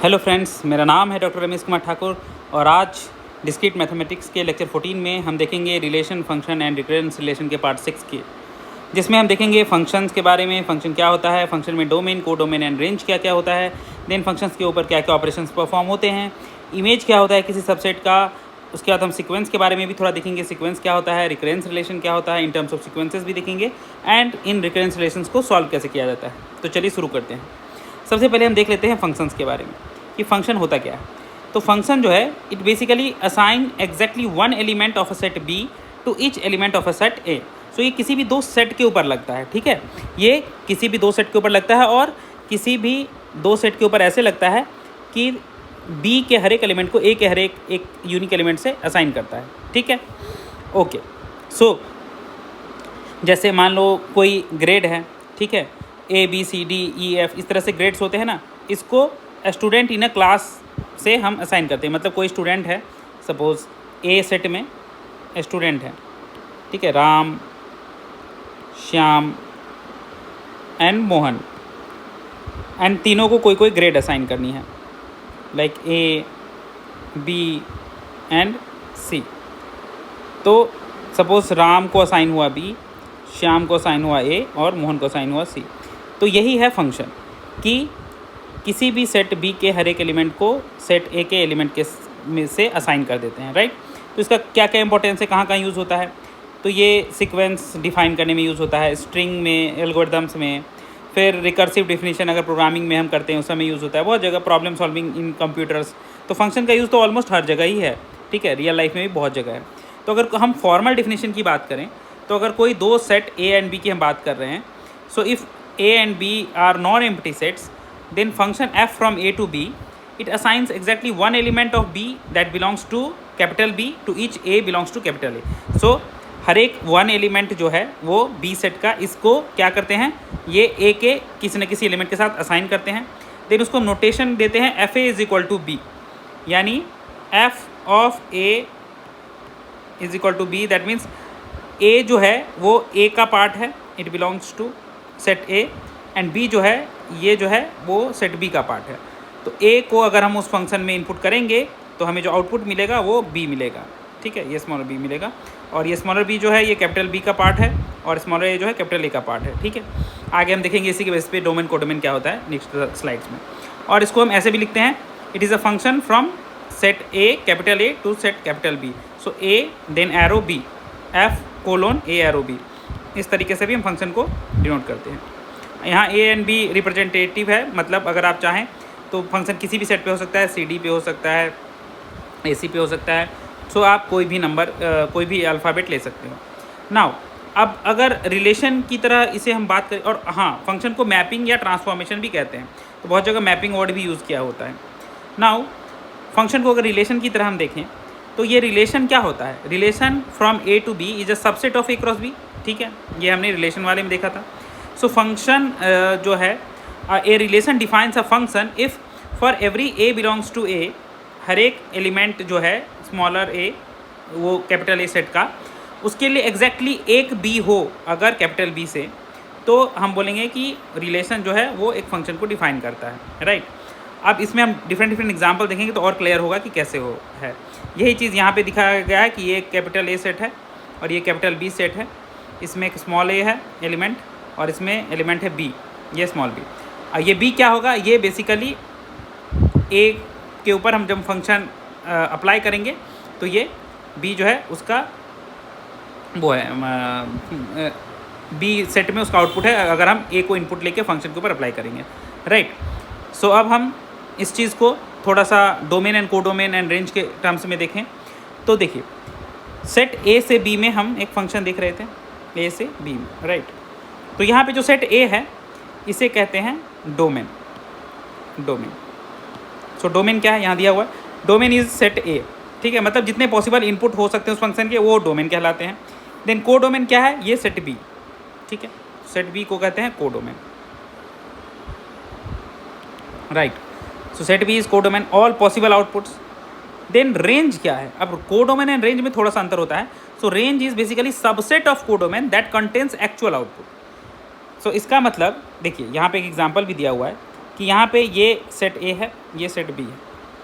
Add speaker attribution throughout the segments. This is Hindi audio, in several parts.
Speaker 1: हेलो फ्रेंड्स, मेरा नाम है डॉक्टर रमेश कुमार ठाकुर और आज डिस्क्रीट मैथमेटिक्स के लेक्चर 14 में हम देखेंगे relation, function and recurrence relation के पार्ट 6 के, जिसमें हम देखेंगे फंक्शंस के बारे में। फंक्शन क्या होता है, फंक्शन में डोमेन, को डोमेन एंड रेंज क्या क्या होता है, देन फंक्शंस के ऊपर क्या क्या ऑपरेशंस परफॉर्म होते हैं, इमेज क्या होता है किसी सबसेट का। उसके बाद हम सीक्वेंस के बारे में भी थोड़ा देखेंगे, सीक्वेंस क्या होता है, रिकरेंस रिलेशन क्या होता है, इन टर्म्स ऑफ सीक्वेंसेस भी देखेंगे एंड इन रिकरेंस रिलेशंस को सॉल्व कैसे किया जाता है। तो चलिए शुरू करते हैं। सबसे पहले हम देख लेते हैं फंक्शंस के बारे में कि फंक्शन होता क्या है। तो फंक्शन जो है, it basically assign exactly one element of a set B to each element of a set A. So ये किसी भी दो सेट के ऊपर लगता है, ठीक है। ये किसी भी दो सेट के ऊपर लगता है और किसी भी दो सेट के ऊपर ऐसे लगता है कि बी के हर एक एलिमेंट को ए के हर एक यूनिक एलिमेंट से असाइन करता है, ठीक है। ओके, सो जैसे मान लो कोई ग्रेड है, ठीक है, A B C D E F, इस तरह से ग्रेड्स होते हैं ना। इसको स्टूडेंट इन अ क्लास से हम असाइन करते हैं। मतलब कोई स्टूडेंट है, सपोज ए सेट में स्टूडेंट है, ठीक है, राम, श्याम एंड मोहन, एंड तीनों को कोई कोई ग्रेड असाइन करनी है, लाइक ए बी एंड सी। तो सपोज राम को असाइन हुआ बी, श्याम को असाइन हुआ ए और मोहन को असाइन हुआ सी। तो यही है फंक्शन कि किसी भी सेट बी के हर एक एलिमेंट को सेट ए के एलिमेंट के में से असाइन कर देते हैं, राइट। तो इसका क्या क्या इंपॉर्टेंस है, कहाँ कहाँ यूज़ होता है। तो ये सीक्वेंस डिफाइन करने में यूज़ होता है, स्ट्रिंग में, एल्गोरिदम्स में, फिर रिकर्सिव डेफिनेशन अगर प्रोग्रामिंग में हम करते हैं उस समय यूज़ होता है, बहुत जगह, प्रॉब्लम सॉल्विंग इन कंप्यूटर्स। तो फंक्शन का यूज़ तो ऑलमोस्ट हर जगह ही है, ठीक है, रियल लाइफ में भी बहुत जगह है। तो अगर हम फॉर्मल डेफिनेशन की बात करें, तो अगर कोई दो सेट ए एंड बी की हम बात कर रहे हैं, so if A and B are non empty sets, then function f from a to b, it assigns exactly one element of b that belongs to capital B to each a belongs to capital A. So हर एक वन एलिमेंट जो है वो बी सेट का, इसको क्या करते हैं, ये ए के किसी न किसी एलिमेंट के साथ असाइन करते हैं। देन उसको नोटेशन देते हैं F A is equal to B, यानी F of A is equal to B. That means A जो है वो ए का पार्ट है, it belongs to set A, and B जो है, ये जो है वो सेट बी का पार्ट है। तो ए को अगर हम उस फंक्शन में इनपुट करेंगे तो हमें जो आउटपुट मिलेगा वो बी मिलेगा, ठीक है, ये स्मॉलर बी मिलेगा। और ये स्मॉलर बी जो है ये कैपिटल बी का पार्ट है और स्मॉलर ए जो है कैपिटल ए का पार्ट है, ठीक है। आगे हम देखेंगे इसी के बेस पे डोमेन कोडोमेन क्या होता है नेक्स्ट स्लाइड्स में। और इसको हम ऐसे भी लिखते हैं, it is a function from set A capital A to set capital B. So A then arrow B, F colon A arrow B, इस तरीके से भी हम फंक्शन को डिनोट करते हैं। यहाँ ए एंड बी रिप्रेजेंटेटिव है, मतलब अगर आप चाहें तो फंक्शन किसी भी सेट पे हो सकता है, सी डी पे हो सकता है, ए सी पे हो सकता है। सो आप कोई भी नंबर, कोई भी अल्फ़ाबेट ले सकते हो। नाउ अब अगर रिलेशन की तरह इसे हम बात करें, और हाँ, फंक्शन को मैपिंग या ट्रांसफॉर्मेशन भी कहते हैं, तो बहुत जगह मैपिंग वर्ड भी यूज़ किया होता है। नाउ फंक्शन को अगर रिलेशन की तरह हम देखें तो ये रिलेशन क्या होता है, relation from A to B is a subset of A cross B, ठीक है, ये हमने रिलेशन वाले में देखा था। सो फंक्शन जो है, a relation defines a function if for every A belongs to A, हर एक एलिमेंट जो है स्मॉलर ए वो कैपिटल ए सेट का, उसके लिए एग्जैक्टली एक बी हो अगर कैपिटल बी से, तो हम बोलेंगे कि रिलेशन जो है वो एक फंक्शन को डिफाइन करता है, राइट। अब इसमें हम डिफरेंट एग्जाम्पल देखेंगे तो और क्लियर होगा कि कैसे हो है। यही चीज़ यहाँ पे दिखाया गया है कि ये कैपिटल ए सेट है और ये कैपिटल बी सेट है, इसमें एक स्मॉल ए है एलिमेंट और इसमें एलिमेंट है बी, ये स्मॉल बी। और ये बी क्या होगा, ये बेसिकली ए के ऊपर हम जब फंक्शन अप्लाई करेंगे तो ये बी जो है उसका वो है, बी सेट में उसका आउटपुट है अगर हम ए को इनपुट लेके फंक्शन के ऊपर अप्लाई करेंगे, राइट। सो अब हम इस चीज़ को थोड़ा सा domain and codomain and range के टर्म्स में देखें तो देखिए, सेट ए से बी में हम एक फंक्शन देख रहे थे, ए से बी में, राइट। तो यहाँ पे जो सेट ए है इसे कहते हैं डोमेन, डोमेन। सो डोमेन क्या है, यहाँ दिया हुआ है, डोमेन इज सेट ए, ठीक है, मतलब जितने पॉसिबल इनपुट हो सकते हैं उस फंक्शन के वो डोमेन कहलाते हैं। देन को डोमेन क्या है, ये सेट बी, ठीक है, सेट बी को कहते हैं codomain, right. So set B is codomain all possible outputs. Then range क्या है, अब को डोमेन एंड रेंज में थोड़ा सा अंतर होता है। So range is basically subset of codomain that contains actual output. So इसका मतलब देखिए, यहाँ पे एक एग्जांपल भी दिया हुआ है, कि यहाँ पे ये सेट ए है, ये सेट बी है,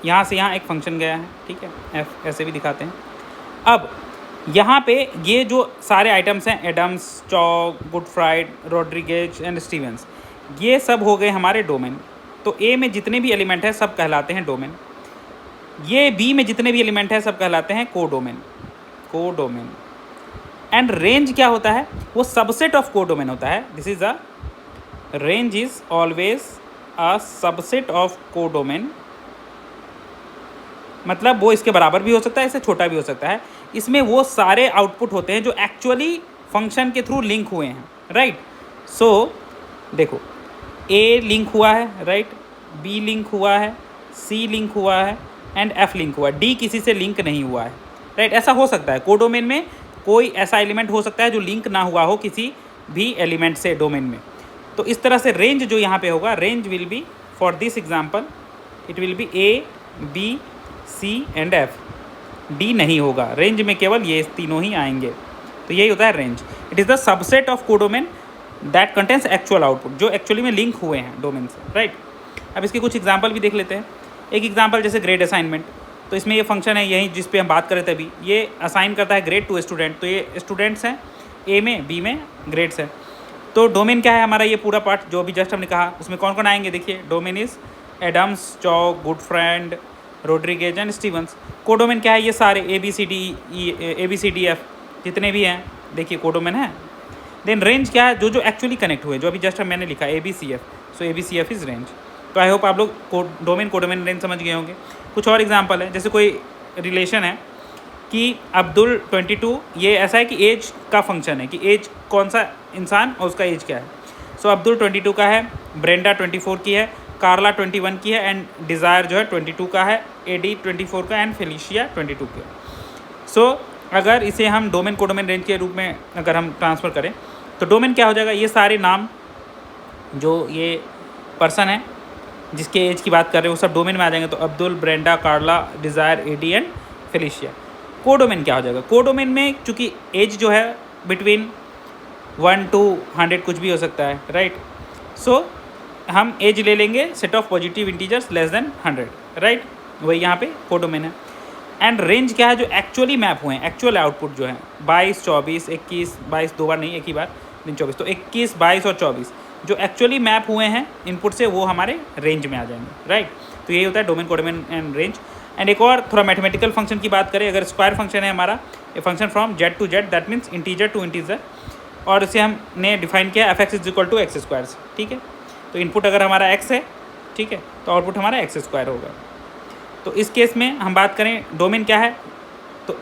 Speaker 1: यहाँ से यहाँ एक फंक्शन गया है, ठीक है, एफ ऐसे भी दिखाते हैं। अब यहाँ पे ये जो सारे आइटम्स हैं, Adams, Chow, Goodfried, Rodriguez and Stevens, ये सब हो गए हमारे डोमेन। तो ए में जितने भी एलिमेंट हैं सब कहलाते हैं डोमेन, ये बी में जितने भी एलिमेंट हैं सब कहलाते हैं कोडोमेन। कोडोमेन एंड रेंज क्या होता है, वो सबसेट ऑफ कोडोमेन होता है। This is a range is always a subset of codomain, मतलब वो इसके बराबर भी हो सकता है, इससे छोटा भी हो सकता है। इसमें वो सारे आउटपुट होते हैं जो एक्चुअली फंक्शन के थ्रू लिंक हुए हैं, राइट। सो देखो, ए लिंक हुआ है, राइट, बी लिंक हुआ है, सी लिंक हुआ है एंड एफ लिंक हुआ है, डी किसी से लिंक नहीं हुआ है, राइट। ऐसा हो सकता है, कोडोमेन में कोई ऐसा एलिमेंट हो सकता है जो लिंक ना हुआ हो किसी भी एलिमेंट से डोमेन में। तो इस तरह से रेंज जो यहाँ पे होगा, range will be for this example it will be A, B, C and F. D नहीं होगा, रेंज में केवल ये तीनों ही आएंगे। तो यही होता है range. It is the subset of codomain that contains actual output, जो एक्चुअली में लिंक हुए हैं डोमेन से, राइट। अब इसके कुछ एग्जांपल भी देख लेते हैं। एक एग्जांपल जैसे ग्रेड असाइनमेंट, तो इसमें ये फंक्शन है यही जिस पे हम बात कर रहे थे अभी, ये असाइन करता है ग्रेड टू स्टूडेंट। तो ये स्टूडेंट्स हैं, ए में, बी में ग्रेड्स हैं। तो डोमेन क्या है हमारा, ये पूरा पार्ट जो अभी जस्ट हमने कहा, उसमें कौन कौन आएंगे देखिए। Domain is Adams, Chow, Goodfriend, Rodriguez and Stevens. Codomain क्या है, ये सारे A B C D F जितने भी हैं, देखिए कोडोमेन है। देन रेंज क्या है, जो जो एक्चुअली कनेक्ट हुए, जो अभी जस्ट मैंने लिखा A B C F, so A B C F is range. तो आई होप आप लोग डोमेन, कोडोमेन, रेंज समझ गए होंगे। कुछ और एग्जांपल है, जैसे कोई रिलेशन है कि अब्दुल 22, ये ऐसा है कि एज का फंक्शन है कि एज कौन सा इंसान और उसका एज क्या है। सो अब्दुल 22 का है, ब्रेंडा 24 की है, कार्ला 21 की है एंड डिज़ायर जो है 22 का है, एडी 24 का एंड फेलिशिया 22 का। सो अगर इसे हम डोमेन, कोडोमेन, रेंज के रूप में अगर हम ट्रांसफ़र करें तो डोमेन क्या हो जाएगा, ये सारे नाम जो ये पर्सन है जिसके एज की बात कर रहे हो सब डोमेन में आ जाएंगे। तो Abdul, Brenda, Carla, Desiree, Eddie and Felicia. Codomain क्या हो जाएगा, कोडोमेन में चूँकि एज जो है बिटवीन 1 to 100 कुछ भी हो सकता है, राइट। सो हम एज ले लेंगे set of positive integers less than 100, right, वही यहाँ पे कोडोमेन है। एंड रेंज क्या है, जो एक्चुअली मैप हुए हैं, एक्चुअल आउटपुट जो है 22, 24, 21, 22 दो बार नहीं, एक ही बार, दिन 24, तो 21, 22 और 24 जो एक्चुअली मैप हुए हैं इनपुट से, वो हमारे रेंज में आ जाएंगे, राइट। तो यही होता है domain, codomain and range. And एक और थोड़ा मैथमेटिकल फंक्शन की बात करें, अगर स्क्वायर फंक्शन है हमारा, a function from Z to Z, that means integer to integer, और इसे हमने डिफाइन किया F X is equal to X square, ठीक है। तो इनपुट अगर हमारा एक्स है, ठीक है, तो आउटपुट हमारा एक्स स्क्वायर होगा। तो इस केस में हम बात करें डोमेन क्या है, तो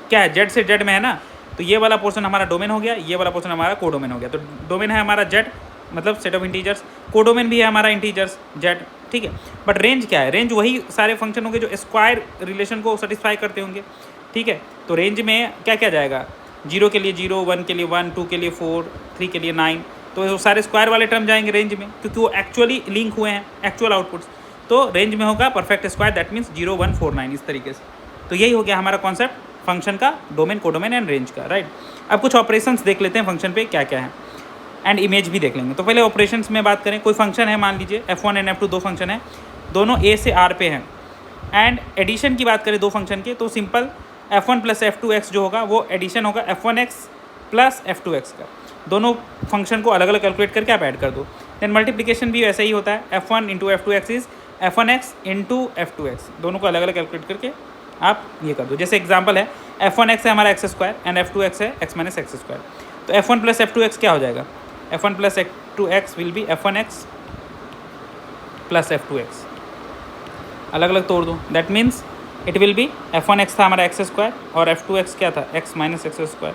Speaker 1: क्या है, जेड से जेड में है ना, तो ये वाला पोर्शन हमारा डोमेन हो गया, ये वाला पोर्शन हमारा कोडोमेन हो गया। तो डोमेन है हमारा जेड, मतलब सेट ऑफ इंटीजर्स, कोडोमेन भी है हमारा इंटीजर्स जेड, ठीक है। बट रेंज क्या है, रेंज वही सारे फंक्शन होंगे जो स्क्वायर रिलेशन को सेटिस्फाई करते होंगे, ठीक है। तो रेंज में क्या क्या जाएगा, 0 के लिए 0, 1 के लिए 1, 2 के लिए 4, 3 के लिए 9, तो वो सारे स्क्वायर वाले टर्म जाएंगे रेंज में, क्योंकि वो एक्चुअली लिंक हुए हैं, एक्चुअल आउटपुट्स। तो रेंज में होगा परफेक्ट स्क्वायर, दैट मीन्स 0, 1, 4, 9 इस तरीके से। तो यही हो गया हमारा कॉन्सेप्ट फंक्शन का, डोमेन, कोडोमेन एंड रेंज का, राइट। अब कुछ ऑपरेशंस देख लेते हैं फंक्शन पे क्या क्या है, एंड इमेज भी देख लेंगे। तो पहले ऑपरेशंस में बात करें, कोई फंक्शन है, मान लीजिए f1 एंड f2 दो फंक्शन है, दोनों a से r पे हैं। एंड एडिशन की बात करें दो फंक्शन की, तो सिंपल f1 प्लस f2x जो होगा वो एडिशन होगा f1x प्लस f2x का। दोनों फंक्शन को अलग अलग कैलकुलेट करके आप ऐड कर दो। देन मल्टीप्लिकेशन भी वैसे ही होता है, f1 into f2x is f1x into f2x, दोनों को अलग अलग कैलकुलेट करके आप ये कर दो। जैसे एग्जाम्पल है, f1x है हमारा एक्स स्क्वायर एंड f2x है x माइनस एक्स स्क्वायर। तो f1 प्लस f2x क्या हो जाएगा, f1 plus f2x will be f1x plus f2x, अलग अलग तोड़ दो, that means it will B f1x था हमारा एक्स स्क्वायर और f2x क्या था x माइनस एक्स स्क्वायर,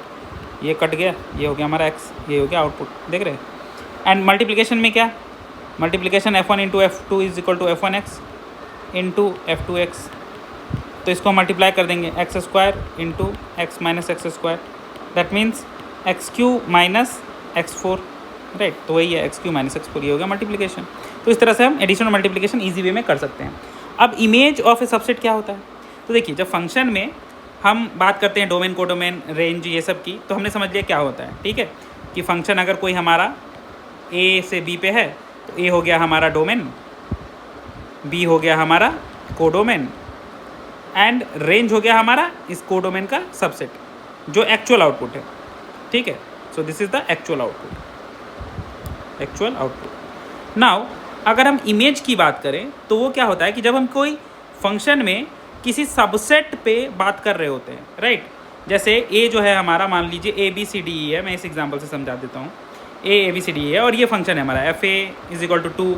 Speaker 1: ये कट गया, ये हो गया हमारा x, ये हो गया आउटपुट, देख रहे हैं। एंड मल्टीप्लिकेशन में क्या, multiplication f1 into f2 is equal to f1x into f2x, तो इसको मल्टीप्लाई कर देंगे X square into X minus X square, that means X cube minus X four, right. तो वही है X cube minus X four, ये हो गया मल्टीप्लिकेशन। तो इस तरह से हम एडिशन और मल्टीप्लिकेशन ईजी वे में कर सकते हैं। अब इमेज ऑफ ए सबसेट क्या होता है, तो देखिए जब फंक्शन में हम बात करते हैं डोमेन, कोडोमेन, रेंज ये सब की, तो हमने समझ लिया क्या होता है, ठीक है, कि फंक्शन अगर कोई हमारा ए से बी पे है, तो ए हो गया हमारा डोमेन, बी हो गया हमारा कोडोमेन, एंड रेंज हो गया हमारा इस कोडोमेन का सबसेट जो एक्चुअल आउटपुट है, ठीक है। So this is the actual output. Now अगर हम इमेज की बात करें तो वो क्या होता है कि जब हम कोई फंक्शन में किसी सबसेट पे बात कर रहे होते हैं, राइट। जैसे ए जो है हमारा, मान लीजिए ए बी सी डी ई है, मैं इस एग्जांपल से समझा देता हूँ। ए बी सी डी ई है और ये फंक्शन है हमारा F A is equal to 2,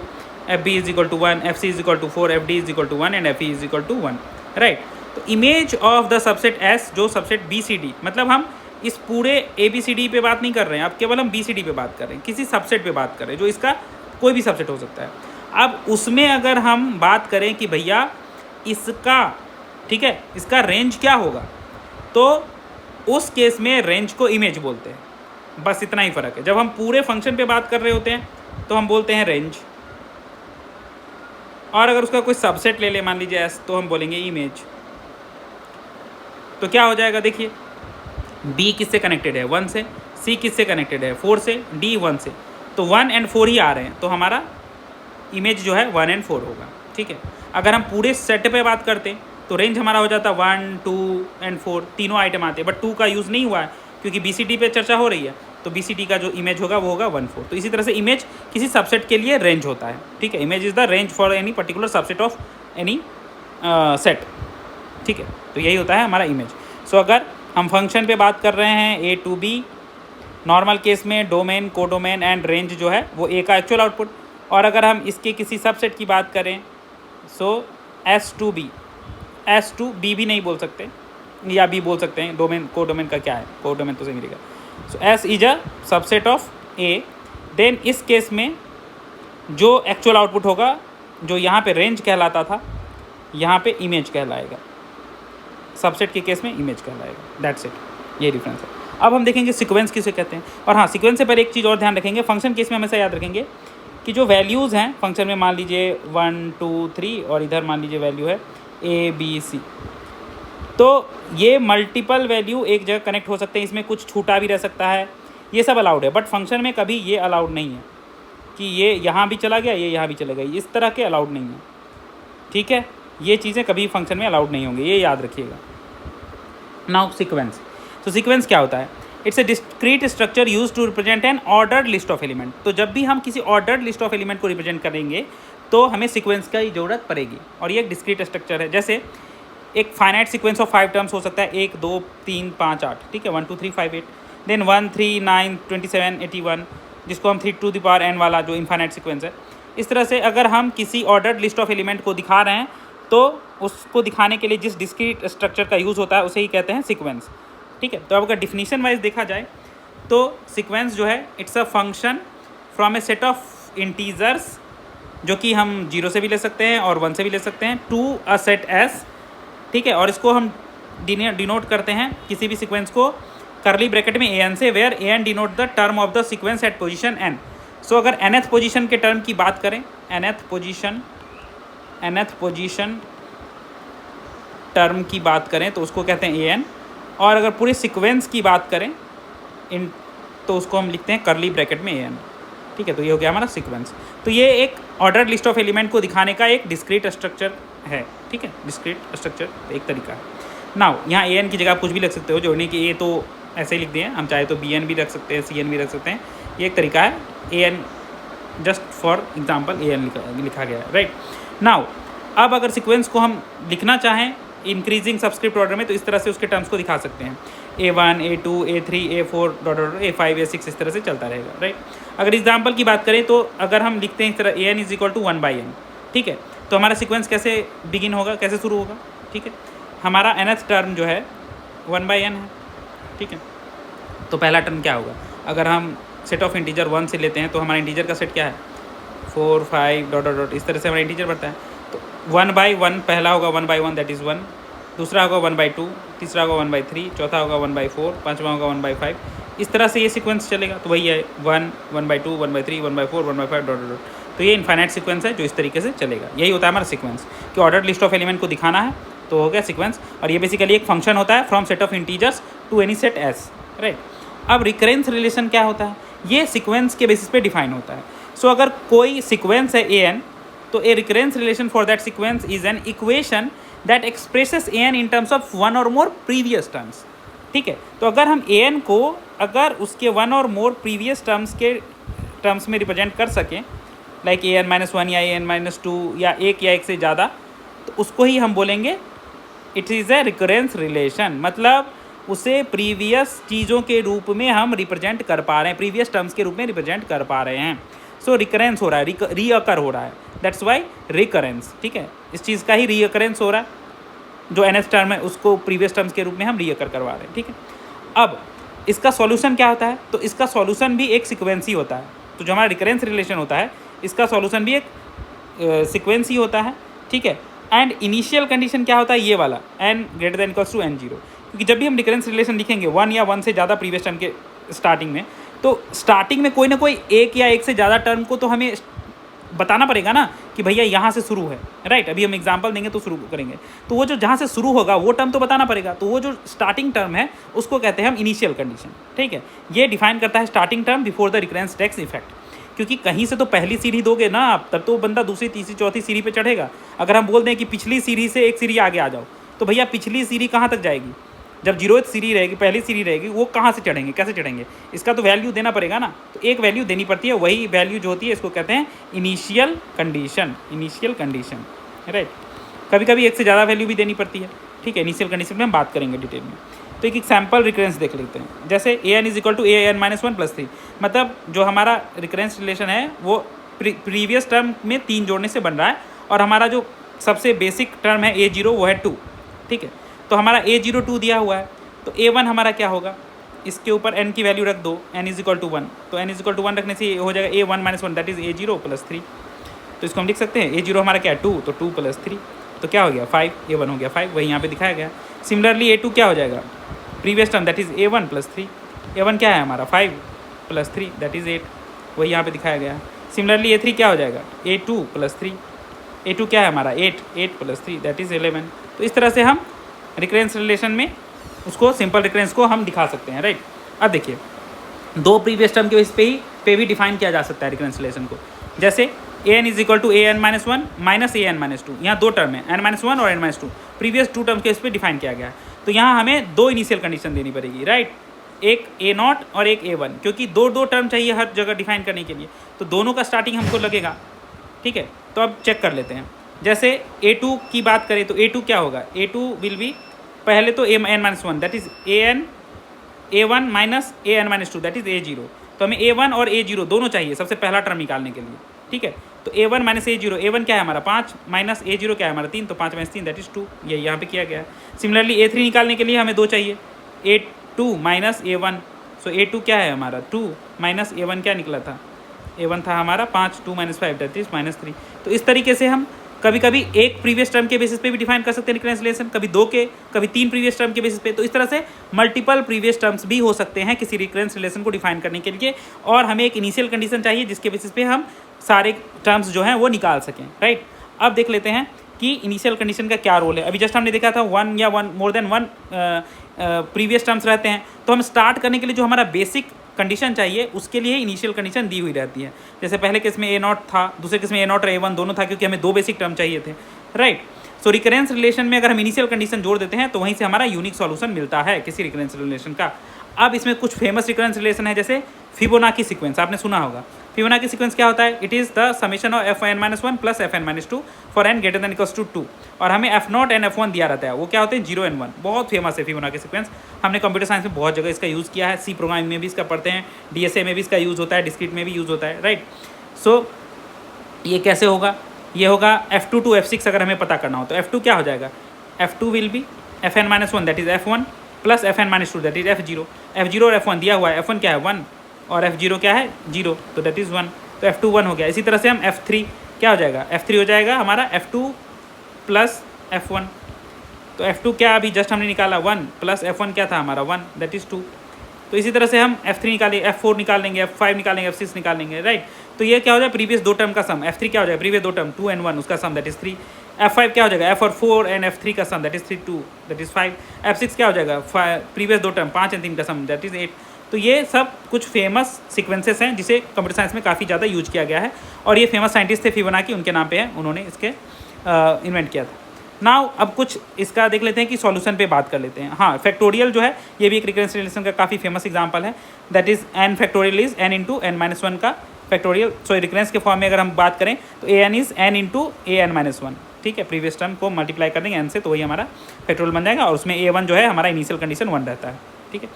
Speaker 1: F B is equal to 1, F C is equal to 4, F D is equal to 1 and F E is equal to 1, right. तो image of the subset S जो सबसेट बी सी डी, मतलब हम इस पूरे ए बी सी डी पे बात नहीं कर रहे हैं, अब केवल हम बी सी डी पे बात कर रहे हैं, किसी सबसेट पे बात कर रहे हैं जो इसका कोई भी सबसेट हो सकता है। अब उसमें अगर हम बात करें कि भैया इसका, ठीक है, इसका रेंज क्या होगा, तो उस केस में रेंज को इमेज बोलते हैं, बस इतना ही फ़र्क है। जब हम पूरे फंक्शन पे बात कर रहे होते हैं तो हम बोलते हैं रेंज, और अगर उसका कोई सबसेट ले ले, मान लीजिए एस, तो हम बोलेंगे इमेज। तो क्या हो जाएगा, देखिए बी किससे कनेक्टेड है 1 से, सी किससे कनेक्टेड है 4 से, डी 1 से, तो 1 और 4 ही आ रहे हैं, तो हमारा इमेज जो है 1 और 4 होगा, ठीक है। अगर हम पूरे सेट पे बात करते तो रेंज हमारा हो जाता 1, 2 और 4, तीनों आइटम आते हैं, बट 2 का यूज़ नहीं हुआ है क्योंकि बी सी डी पे चर्चा हो रही है, तो बी सी डी का जो इमेज होगा वो होगा 1, 4। तो इसी तरह से इमेज किसी सबसेट के लिए रेंज होता है, ठीक है। Image is the range for any particular subset of any set, ठीक है। तो यही होता है हमारा इमेज। सो अगर हम फंक्शन पे बात कर रहे हैं ए टू बी, नॉर्मल केस में डोमेन, कोडोमेन एंड रेंज जो है वो ए का एक्चुअल आउटपुट, और अगर हम इसके किसी सबसेट की बात करें so S to B, S to B भी नहीं बोल सकते या बी बोल सकते हैं, डोमेन कोडोमेन का क्या है, कोडोमेन तो सही मिलेगा। So S is a subset of A, then इस केस में जो एक्चुअल आउटपुट होगा, जो यहाँ पे रेंज कहलाता था, यहाँ पे इमेज कहलाएगा, सबसेट के केस में इमेज कहलाएगा, दैट्स इट, ये डिफरेंस है। अब हम देखेंगे सीक्वेंस किसे कहते हैं, और हाँ सीक्वेंस से पर एक चीज़ और ध्यान रखेंगे, फंक्शन केस में हमेशा याद रखेंगे कि जो वैल्यूज़ हैं फंक्शन में, मान लीजिए 1, 2, 3 और इधर मान लीजिए वैल्यू है ए बी सी, तो ये मल्टीपल वैल्यू एक जगह कनेक्ट हो सकते हैं, इसमें कुछ छूटा भी रह सकता है, ये सब अलाउड है। बट फंक्शन में कभी ये अलाउड नहीं है कि ये यहाँ भी चला गया, ये यहाँ भी चला गया, इस तरह के अलाउड नहीं है, ठीक है। ये चीज़ें कभी फंक्शन में अलाउड नहीं होंगी, ये याद रखिएगा। नाउ सीक्वेंस, तो सीक्वेंस क्या होता है, it's a discrete structure use to represent an ordered list of element. तो जब भी हम किसी ऑर्डर्ड लिस्ट ऑफ एलिमेंट को रिप्रेजेंट करेंगे तो हमें सीक्वेंस की ज़रूरत पड़ेगी, और ये एक डिस्क्रीट स्ट्रक्चर है। जैसे एक फाइनाइट सीक्वेंस ऑफ 5 टर्म्स हो सकता है, 1, 2, 3, 5, 8, ठीक है, 1, 2, 3, 5, 8, देन 1, 3, 9, 27, 81, जिसको हम 3 टू द पावर n वाला जो इनफाइनाइट सीक्वेंस है। इस तरह से अगर हम किसी ऑर्डर्ड लिस्ट ऑफ एलिमेंट को दिखा रहे हैं तो उसको दिखाने के लिए जिस डिस्क्रीट स्ट्रक्चर का यूज़ होता है उसे ही कहते हैं सीक्वेंस, ठीक है। तो अब अगर डिफिनीशन वाइज देखा जाए तो सीक्वेंस जो है it's a function from A set of integers, जो कि हम 0 से भी ले सकते हैं और 1 से भी ले सकते हैं, टू अ सेट एस, ठीक है। और इसको हम डिनोट करते हैं किसी भी सीक्वेंस को करली ब्रैकेट में an से, where an denote the term of the sequence at position n। सो अगर nth पोजीशन के टर्म की बात करें, nth पोजीशन टर्म की बात करें तो उसको कहते हैं an, और अगर पूरे सीक्वेंस की बात करें इन तो उसको हम लिखते हैं करली ब्रैकेट में an, ठीक है। तो ये हो गया हमारा सीक्वेंस। तो ये एक ऑर्डर्ड लिस्ट ऑफ एलिमेंट को दिखाने का एक डिस्क्रीट स्ट्रक्चर है, ठीक है, डिस्क्रीट स्ट्रक्चर एक तरीका है। नाउ यहाँ an की जगह आप कुछ भी लिख सकते हो, जोड़ने की a तो ऐसे ही लिख दिए, हम चाहे तो bn भी रख सकते हैं, cn भी रख सकते हैं, ये एक तरीका है। an just for example an लिखा गया है, राइट। नाउ अब अगर सीक्वेंस को हम लिखना चाहें इंक्रीजिंग सबस्क्रिप्ट ऑर्डर में तो इस तरह से उसके टर्म्स को दिखा सकते हैं, A1, A2, A3, A4, A5, A6, इस तरह से चलता रहेगा, राइट। अगर एग्जाम्पल की बात करें तो अगर हम लिखते हैं इस तरह an is equal to 1/n, ठीक है, तो हमारा सीक्वेंस कैसे बिगिन होगा, कैसे शुरू होगा, ठीक है। हमारा nth टर्म जो है 1/n है, ठीक है। तो पहला टर्म क्या होगा, अगर हम सेट ऑफ इंटीजर 1 से लेते हैं तो हमारा इंटीजर का सेट क्या है 4, 5, ... इस तरह से हमारा इंटीजर बढ़ता है। तो 1/1 पहला होगा 1/1 दैट इज़ 1, दूसरा होगा 1/2, तीसरा होगा 1/3, चौथा होगा 1/4, पाँचवा होगा 1/5, इस तरह से ये सीक्वेंस चलेगा। तो वही है 1, 1/2, 1/3, 1/4, 1/5 ... तो ये इनफाइनाइट सीक्वेंस है जो इस तरीके से चलेगा। यही होता है हमारा सीक्वेंस कि ऑर्डर्ड लिस्ट ऑफ एलिमेंट को दिखाना है तो हो गया सीक्वेंस, और ये बेसिकली एक फंक्शन होता है from set of integers to any set S, right. अब रिकरेंस रिलेशन क्या होता है, ये सीक्वेंस के बेसिस पे डिफाइन होता है। सो अगर कोई सीक्वेंस है an तो a recurrence relation for that sequence is an equation that expresses an in terms of one और मोर प्रीवियस टर्म्स। ठीक है, तो अगर हम an को अगर उसके वन और मोर प्रीवियस टर्म्स में रिप्रेजेंट कर सकें, लाइक an-1 या an-2 या एक या एक से ज़्यादा, तो उसको ही हम बोलेंगे it is a recurrence relation. मतलब उसे प्रीवियस चीज़ों के रूप में हम रिप्रेजेंट कर पा रहे हैं, प्रीवियस टर्म्स के रूप में रिप्रेजेंट कर पा रहे हैं। सो रिकरेंस हो रहा है, रीअकर हो रहा है, दैट्स वाई रिकरेंस। ठीक है, इस चीज़ का ही रीअकरेंस हो रहा है, जो nth टर्म है उसको प्रीवियस टर्म्स के रूप में हम रीअकर करवा रहे हैं। ठीक है, अब इसका सॉल्यूशन क्या होता है? तो इसका सॉल्यूशन भी एक सीक्वेंस ही होता है। तो जो हमारा रिकरेंस रिलेशन होता है, इसका सॉल्यूशन भी एक सीक्वेंस ही होता है। ठीक है, एंड इनिशियल कंडीशन क्या होता है? ये वाला n greater than equals to n0, क्योंकि जब भी हम रिकरेंस रिलेशन लिखेंगे 1 या 1 से ज़्यादा प्रीवियस टर्म के स्टार्टिंग में, तो स्टार्टिंग में कोई ना कोई एक या एक से ज़्यादा टर्म को तो हमें बताना पड़ेगा ना कि भैया यहाँ से शुरू है, राइट। अभी हम एग्जांपल देंगे तो शुरू करेंगे, तो वो जो जहाँ से शुरू होगा वो टर्म तो बताना पड़ेगा। तो वो जो स्टार्टिंग टर्म है उसको कहते हैं हम इनिशियल कंडीशन। ठीक है, ये डिफाइन करता है starting term before the recurrence takes effect, क्योंकि कहीं से तो पहली सीढ़ी दोगे ना आप, तब तो बंदा दूसरी तीसरी चौथी सीढ़ी पे चढ़ेगा। अगर हम बोल दें कि पिछली सीढ़ी से एक सीढ़ी आगे आ जाओ, तो भैया पिछली सीढ़ी कहाँ तक जाएगी? जब 0th सीढ़ी रहेगी, पहली सीढ़ी रहेगी, वो कहाँ से चढ़ेंगे, कैसे चढ़ेंगे? इसका तो वैल्यू देना पड़ेगा ना। तो एक वैल्यू देनी पड़ती है, वही वैल्यू जो होती है इसको कहते हैं initial condition. Initial condition, right. कभी कभी एक से ज़्यादा वैल्यू भी देनी पड़ती है। ठीक है, इनिशियल कंडीशन में हम बात करेंगे डिटेल में। तो एक सैम्पल रिकरेंस देख लेते हैं, जैसे an is equal to an-1 + 3। मतलब जो हमारा रिकरेंस रिलेशन है वो प्रीवियस टर्म में 3 जोड़ने से बन रहा है, और हमारा जो सबसे बेसिक टर्म है a0 वो है 2। ठीक है, तो हमारा a0 2 दिया हुआ है, तो a1 हमारा क्या होगा? इसके ऊपर n की वैल्यू रख दो, n इज इक्वल टू 1। तो n इज इक्वल टू 1 रखने से हो जाएगा a1-1 दैट इज a0 + 3। तो इसको हम लिख सकते हैं a0 हमारा क्या है? 2, तो 2 + 3 तो क्या हो गया? 5। a1 हो गया 5, वही यहाँ पे दिखाया गया। सिमिलरली a2 क्या हो जाएगा? Previous term that is a1 + 3। a1 क्या है हमारा? 5 + 3 दैट इज 8, वही यहाँ पे दिखाया गया। सिमिलरली a3 क्या हो जाएगा? a2 + 3। a2 क्या है हमारा? 8 + 3 दैट इज 11। तो इस तरह से हम रिकरेंस रिलेशन में उसको सिंपल रिकरेंस को हम दिखा सकते हैं, राइट। अब देखिए, दो प्रीवियस टर्म के बेस पे भी डिफाइन किया जा सकता है रिकरेंस रिलेशन को। जैसे an is equal to an-1 minus an-2, यहाँ दो टर्म है n-1 और n-2, प्रीवियस 2 टर्म के इस पर डिफाइन किया गया है। तो यहाँ हमें 2 इनिशियल कंडीशन देनी पड़ेगी, राइट। एक a0 और एक a1, क्योंकि दो टर्म चाहिए हर जगह डिफाइन करने के लिए, तो दोनों का स्टार्टिंग हमको लगेगा। ठीक है, तो अब चेक कर लेते हैं। जैसे a2 की बात करें तो a2 क्या होगा? a2 विल बी पहले तो an-1 that is a1 minus an-2 that is a0। तो हमें a1 और a0 दोनों चाहिए सबसे पहला टर्म निकालने के लिए। ठीक है, तो a1 माइनस a0, a1 क्या है हमारा? 5 माइनस a0 क्या है हमारा? 3, तो 5 माइनस 3 दैट इज 2, ये यहाँ पे किया गया है। सिमिलरली a3 निकालने के लिए हमें 2 चाहिए, a2 माइनस a1। सो a2 क्या है हमारा? 2 माइनस a1 क्या निकला था? a1 था हमारा 5, 2 - 5 दैट इज -3। तो इस तरीके से हम कभी कभी एक प्रीवियस टर्म के बेसिस पे भी डिफाइन कर सकते हैं रिकरेंस रिलेशन, कभी 2 के, कभी 3 प्रीवियस टर्म के बेसिस पे। तो इस तरह से मल्टीपल प्रीवियस टर्म्स भी हो सकते हैं किसी रिकरेंस रिलेशन को डिफाइन करने के लिए, और हमें एक इनिशियल कंडीशन चाहिए जिसके बेसिस पे हम सारे टर्म्स जो हैं वो निकाल सकें, राइट। अब देख लेते हैं कि इनिशियल कंडीशन का क्या रोल है। अभी जस्ट हमने देखा था 1 या मोर देन 1 प्रीवियस टर्म्स रहते हैं, तो हम स्टार्ट करने के लिए जो हमारा बेसिक कंडीशन चाहिए उसके लिए इनिशियल कंडीशन दी हुई रहती है। जैसे पहले केस में a0 था, दूसरे केस में a0 और a1 दोनों था, क्योंकि हमें 2 बेसिक टर्म चाहिए थे, राइट। सो रिकरेंस रिलेशन में अगर हम इनिशियल कंडीशन जोड़ देते हैं तो वहीं से हमारा यूनिक सॉल्यूशन मिलता है किसी रिकरेंस रिलेशन का। अब इसमें कुछ फेमस रिकरेंस रिलेशन है, जैसे फिबोनाची सीक्वेंस, आपने सुना होगा। फिबोनाची सीक्वेंस क्या होता है? It is the summation of fn-1 plus fn-2 for n greater than equals to 2, और हमें f0 and f1 दिया रहता है। वो क्या होते हैं? 0 and 1। बहुत फेमस है फिबोनाची सीक्वेंस, हमने कंप्यूटर साइंस में बहुत जगह इसका यूज़ किया है, सी प्रोग्रामिंग में भी इसका पढ़ते हैं, DSA में भी इसका यूज़ होता है, डिस्क्रीट में भी यूज़ होता है, राइट। सो ये कैसे होगा? ये होगा f2 to f6 अगर हमें पता करना हो तो f2 क्या हो जाएगा? f2 will be fn-1 that is f1 plus fn-2 that is f0। f0 और f1 दिया हुआ है, f1 क्या है? 1, और f0 क्या है? 0, तो दैट इज़ 1, तो f2 1 हो गया। इसी तरह से हम f3 क्या हो जाएगा? f3 हो जाएगा हमारा f2 प्लस f1, तो f2 क्या अभी जस्ट हमने निकाला 1 प्लस f1 क्या था हमारा? 1 दैट इज़ 2। तो इसी तरह से हम f3 निकालेंगे, f4 निकाल लेंगे, f5 निकालेंगे, f6 निकाल लेंगे, राइट। तो ये क्या हो जाएगा? प्रीवियस 2 टर्म का सम। f3 क्या हो जाएगा? प्रीवियस 2 टर्म 2 and 1 उसका सम दैट इज़ 3। f5 क्या हो जाएगा? f और 4 and f3 का sum that is 3 2 that is 5। f6 क्या हो जाएगा? प्रीवियस 2 टर्म 5 and 3 का सम दैट इज़ 8। तो ये सब कुछ फेमस सीक्वेंसेस हैं जिसे कंप्यूटर साइंस में काफ़ी ज़्यादा यूज किया गया है, और ये फेमस साइंटिस्ट थे फिबोनाची, उनके नाम पे है, उन्होंने इसके इन्वेंट किया था। नाउ अब कुछ इसका देख लेते हैं कि सॉल्यूशन पे बात कर लेते हैं। हाँ, फैक्टोरियल जो है ये भी एक रिकरेंस रिलेशन का काफ़ी फेमस एग्जांपल है, that is n factorial is n into n minus one का फैक्टोरियल। सो रिकरेंस के फॉर्म में अगर हम बात करें तो an is n into an minus one, ठीक है, प्रीवियस टर्म को मल्टीप्लाई कर देंगे n से तो वही हमारा फैक्टोरियल बन जाएगा, और उसमें a1 जो है हमारा इनिशियल कंडीशन 1 रहता है, ठीक है।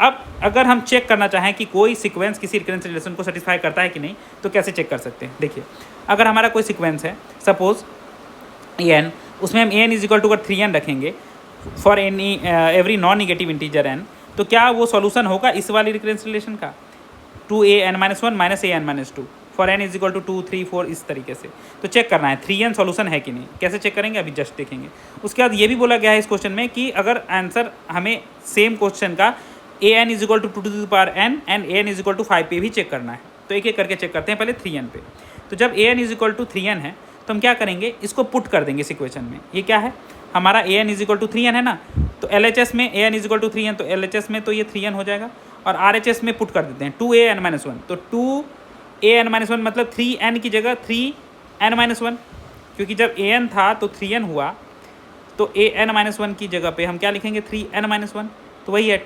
Speaker 1: अब अगर हम चेक करना चाहें कि कोई सीक्वेंस किसी रिकरेंस रिलेशन को सेटिस्फाई करता है कि नहीं, तो कैसे चेक कर सकते हैं? देखिए, अगर हमारा कोई सीक्वेंस है, सपोज n, उसमें हम an इज इक्वल टू अगर 3n रखेंगे for any every non negative integer n, तो क्या वो सॉल्यूशन होगा इस वाली रिकरेंस रिलेशन का 2an minus one minus an minus two for n is equal to 2 3 4 इस तरीके से। तो चेक करना है 3n सॉल्यूशन है कि नहीं, कैसे चेक करेंगे अभी जस्ट देखेंगे। उसके बाद ये भी बोला गया है इस क्वेश्चन में कि अगर आंसर हमें सेम क्वेश्चन का an is equal to 2 to the power n and an is equal to 5 पे भी चेक करना है, तो एक एक करके चेक करते हैं पहले 3n पे। तो जब an is equal to 3n है तो हम क्या करेंगे, इसको पुट कर देंगे इस इक्वेशन में। ये क्या है हमारा an is equal to 3n है ना, तो LHS में an is equal to 3n, तो LHS में तो ये 3n हो जाएगा, और RHS में पुट कर देते हैं 2an माइनस वन, तो 2an माइनस वन मतलब 3n की जगह 3n माइनस वन, क्योंकि जब an था तो 3n हुआ, तो an माइनस वन की जगह पे हम क्या लिखेंगे 3n माइनस वन, तो वही है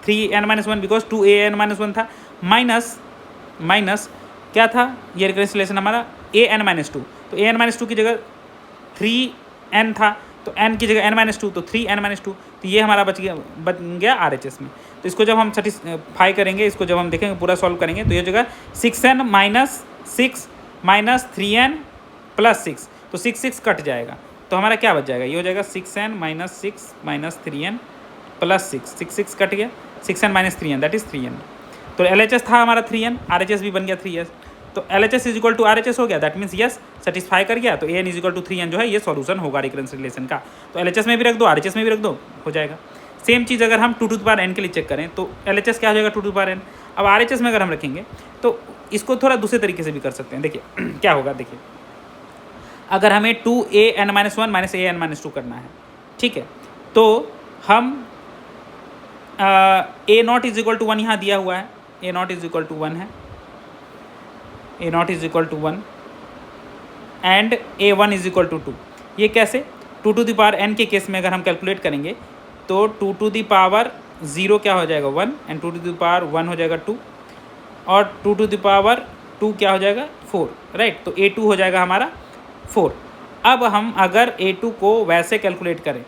Speaker 1: 3n minus one because 2an minus one था, माइनस क्या था ये रिकरेंस रिलेशन हमारा an माइनस टू, तो an माइनस टू की जगह 3n था, तो n की जगह n माइनस टू, तो 3n माइनस टू, तो ये हमारा बन गया RHS में। तो इसको जब हम सेटिस्फाई करेंगे, इसको जब हम देखेंगे पूरा सॉल्व करेंगे, तो ये जगह 6n minus 6 minus 3n plus 6, तो 6 कट जाएगा, तो हमारा क्या बच जाएगा, ये हो जाएगा 6n minus 6 minus 3n plus 6 cut गया, 6n minus 3n that is 3n। तो LHS था हमारा 3n, RHS भी बन गया 3s, तो LHS is equal to RHS हो गया, दैट मीन्स यस सेटिस्फाई कर गया, तो an is equal to 3n जो है ये सॉल्यूशन होगा रिकरेंस रिलेशन का। तो LHS में भी रख दो, RHS में भी रख दो, हो जाएगा। सेम चीज़ अगर हम 2 टू द पावर n के लिए चेक करें तो LHS क्या हो जाएगा 2 टू द पावर n। अब RHS में अगर हम रखेंगे तो इसको थोड़ा दूसरे तरीके से भी कर सकते हैं। देखिए क्या होगा, देखिए अगर हमें 2an minus one minus an minus two करना है, ठीक है, तो हम a naught is equal to 1 यहाँ दिया हुआ है, a naught is equal to 1 है, a naught is equal to 1 and a1 is equal to 2। ये कैसे, 2 टू द पावर n के केस में अगर हम कैलकुलेट करेंगे तो 2 टू द पावर 0 क्या हो जाएगा 1 एंड 2 टू द पावर 1 हो जाएगा 2, और 2 टू द पावर 2 क्या हो जाएगा 4, राइट। तो a2 हो जाएगा हमारा 4। अब हम अगर a2 को वैसे कैलकुलेट करें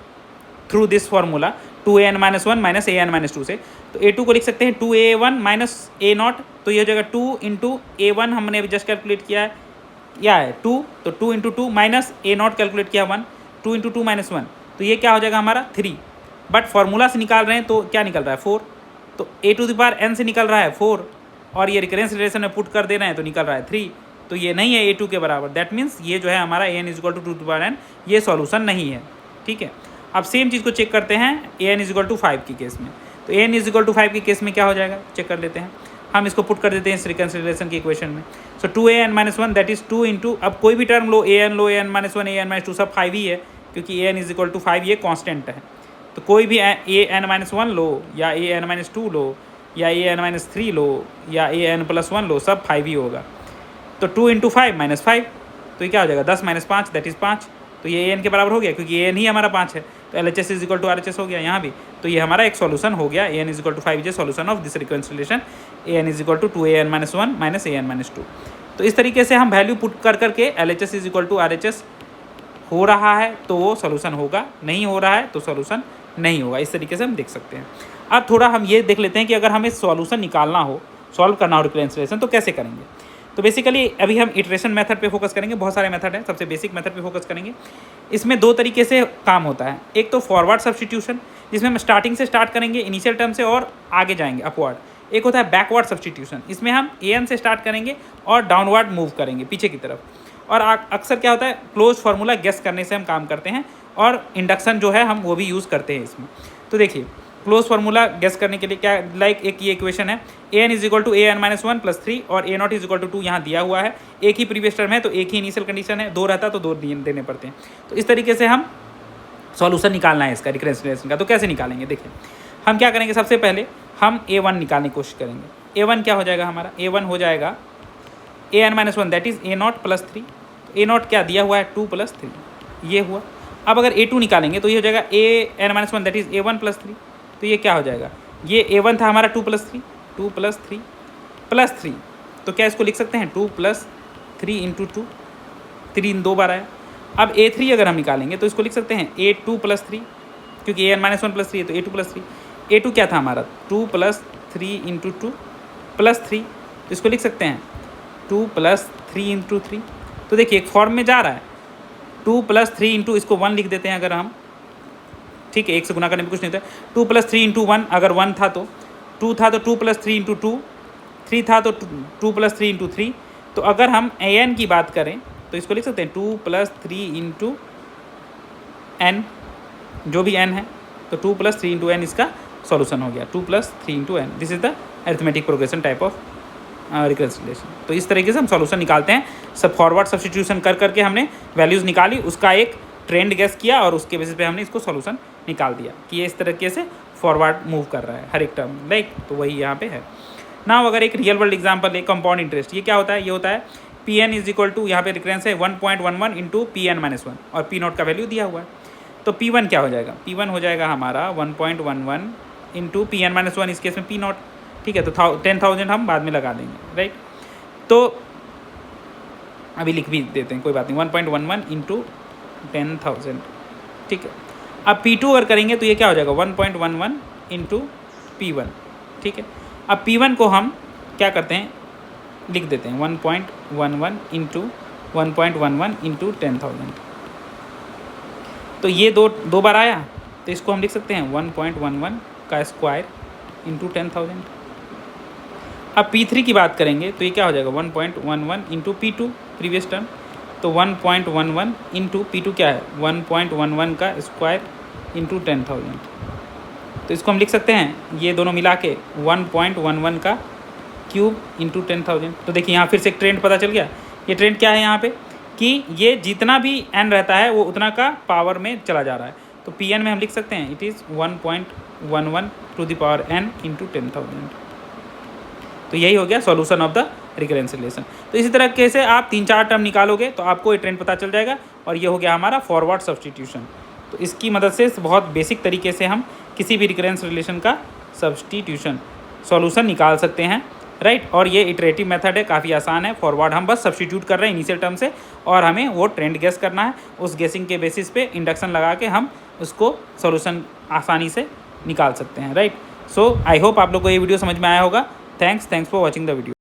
Speaker 1: through this formula 2an minus one minus an minus to से, तो a2 को लिख सकते हैं 2a1 माइनस a नॉट, तो ये हो जाएगा 2 इंटू a1 हमने अभी जस्ट कैलकुलेट किया है, क्या है 2, तो 2 into 2 minus a not calculate किया 1, 2 इंटू 2 माइनस 1, तो ये क्या हो जाएगा हमारा 3। बट फार्मूला से निकाल रहे हैं तो क्या निकल रहा है 4, तो a to the power n से निकल रहा है 4, और ये रिकरेंस रिलेशन में पुट कर दे रहे हैं तो निकल रहा है 3, तो ये नहीं है a2 के बराबर, दैट मीन्स ये जो है हमारा an is equal to 2 to the power n ये सॉल्यूशन नहीं है, ठीक है। अब सेम चीज़ को चेक करते हैं an इज इक्वल टू 5 की केस में, तो an इज इक्वल टू 5 की केस में क्या हो जाएगा चेक कर लेते हैं। हम इसको पुट कर देते हैं इस रिकरेंस रिलेशन की इक्वेशन में। सो 2an minus one that is 2 into, अब कोई भी term low an minus one an minus to सब 5 ही है, क्योंकि an इज इक्वल टू 5 ये कॉन्स्टेंट है, तो कोई भी an माइनस वन लो या an माइनस टू लो या an माइनस 3 लो या an प्लस 1 लो, सब 5 ही होगा। तो 2 इंटू 5 माइनस 5, तो ये क्या हो जाएगा 10 माइनस 5 दैट इज़ 5, तो ये an के बराबर हो गया, क्योंकि an ही हमारा 5 है, तो LHS is equal to RHS हो गया यहाँ भी, तो ये हमारा एक सॉल्यूशन हो गया। an is equal to 5 is a solution of this recurrence relation, an is equal to 2an minus one minus an minus two. तो इस तरीके से हम वैल्यू पुट कर करके LHS is equal to RHS हो रहा है तो वो सॉल्यूशन होगा, नहीं हो रहा है तो सॉल्यूशन नहीं होगा, इस तरीके से हम देख सकते हैं। अब थोड़ा हम ये देख लेते हैं कि अगर हमें सॉल्यूशन निकालना हो, सॉल्व करना हो रिकरेंस रिलेशन, तो कैसे करेंगे। तो बेसिकली अभी हम इटरेशन मेथड पे फोकस करेंगे, बहुत सारे मेथड हैं, सबसे बेसिक मेथड पे फोकस करेंगे। इसमें 2 तरीके से काम होता है, एक तो फॉरवर्ड सब्स्टिट्यूशन जिसमें हम स्टार्टिंग से स्टार्ट करेंगे इनिशियल टर्म से और आगे जाएंगे अपवर्ड, एक होता है बैकवर्ड सब्स्टिट्यूशन, इसमें हम an से स्टार्ट करेंगे और डाउनवर्ड मूव करेंगे पीछे की तरफ, और अक्सर क्या होता है क्लोज फार्मूला गेस करने से हम काम करते हैं, और इंडक्शन जो है हम वो भी यूज़ करते हैं इसमें। तो देखिए क्लोज फार्मूला गेस करने के लिए क्या, लाइक एक ये इक्वेशन है an is equal to an minus one plus 3 और a naught is equal to 2 यहाँ दिया हुआ है, एक ही प्रीवियस टर्म है तो एक ही इनिशियल कंडीशन है, 2 रहता तो 2 देने पड़ते हैं। तो इस तरीके से हम सॉल्यूशन निकालना है इसका रिकरेंस रिलेशन का, तो कैसे निकालेंगे देखिए। हम क्या करेंगे, सबसे पहले हम A1 निकालने की कोशिश करेंगे। A1 क्या हो जाएगा हमारा? A1 हो जाएगा an-1 that is A0 + 3। A0 क्या दिया हुआ है? 2 + 3, ये हुआ। अब अगर A2 निकालेंगे तो ये हो जाएगा an-1 दैट इज़ A1 + 3। तो ये क्या हो जाएगा? ये A1 था हमारा 2 + 3, 2 + 3 + 3। तो क्या इसको लिख सकते हैं? 2 + 3 × 2, 3 2 बार आया। अब A3 अगर हम निकालेंगे तो इसको लिख सकते हैं A2 + 3, क्योंकि an-1 + 3 है तो A2 + 3। A2 क्या था हमारा? 2 + 3 × 2 + 3। तो इसको लिख सकते हैं 2 + 3 × 3। तो देखिए एक फॉर्म में जा रहा है। 2 + 3 × इसको 1 लिख देते हैं अगर हम, ठीक है, 1 से गुना करने में कुछ नहीं होता है। 2 + 3 × 1, अगर 1 था तो 2 था तो 2 + 3 × 2, 3 था तो 2 + 3 × 3। तो अगर हम an की बात करें तो इसको लिख सकते हैं 2 + 3 × n, जो भी n है। तो 2 + 3 × n इसका सॉल्यूशन हो गया, 2 + 3 × n। This is the arithmetic progression type of recurrence relation. तो इस तरीके से हम सॉल्यूशन निकालते हैं। सब फॉरवर्ड सब्स्टिट्यूशन कर करके हमने वैल्यूज़ निकाली, उसका एक ट्रेंड गेस किया और उसके बेसिस पे हमने इसको सॉल्यूशन निकाल दिया कि ये इस तरीके से फॉरवर्ड मूव कर रहा है हर एक टर्म, लाइक। तो वही यहाँ पे है ना। अगर एक रियल वर्ल्ड एग्जाम्पल है कंपाउंड इंटरेस्ट, ये क्या होता है? ये होता है Pn = यहाँ पे रिकरेंस है 1.11 × Pn-1 और P0 का वैल्यू दिया हुआ है। तो P1 क्या हो जाएगा? P1 हो जाएगा हमारा 1.11 × Pn-1, इस केस में P0, ठीक है। तो 10,000 हम बाद में लगा देंगे, राइट। तो अभी लिख भी देते हैं, कोई बात नहीं, 1.11 × 10,000, ठीक है। अब P2 अगर करेंगे तो ये क्या हो जाएगा? 1.11 × P1, ठीक है। अब P1 को हम क्या करते हैं? लिख देते हैं 1.11 × 1.11 × 10,000। तो ये दो बार आया, तो इसको हम लिख सकते हैं 1.11 का स्क्वायर × 10,000। अब P3 की बात करेंगे तो ये क्या हो जाएगा? 1.11 × P2, प्रीवियस टर्म। तो 1.11 × P2 क्या है? 1.11 का स्क्वायर × 10,000। तो इसको हम लिख सकते हैं ये दोनों मिला के 1.11 का क्यूब × 10,000। तो देखिए यहाँ फिर से एक ट्रेंड पता चल गया। ये ट्रेंड क्या है यहाँ पे कि ये जितना भी n रहता है वो उतना का पावर में चला जा रहा है। तो Pn में हम लिख सकते हैं it is 1.11 to the power n × 10,000। तो यही हो गया solution of the recurrence relation. तो इसी तरीके से आप 3-4 टर्म निकालोगे तो आपको ये ट्रेंड पता चल जाएगा और ये हो गया हमारा फॉरवर्ड सब्स्टिट्यूशन। तो इसकी मदद से बहुत बेसिक तरीके से हम किसी भी रिकरेंस रिलेशन का सब्स्टिट्यूशन सॉल्यूशन निकाल सकते हैं, राइट। और ये इटरेटिव मेथड है, काफ़ी आसान है। फॉरवर्ड हम बस सब्स्टिट्यूट कर रहे हैं इनिशियल टर्म से और हमें वो ट्रेंड गेस करना है। उस गेसिंग के बेसिस पे इंडक्शन लगा के हम उसको सॉल्यूशन आसानी से निकाल सकते हैं, राइट। सो आई होप आप लोग को ये वीडियो समझ में आया होगा। Thanks for watching the video.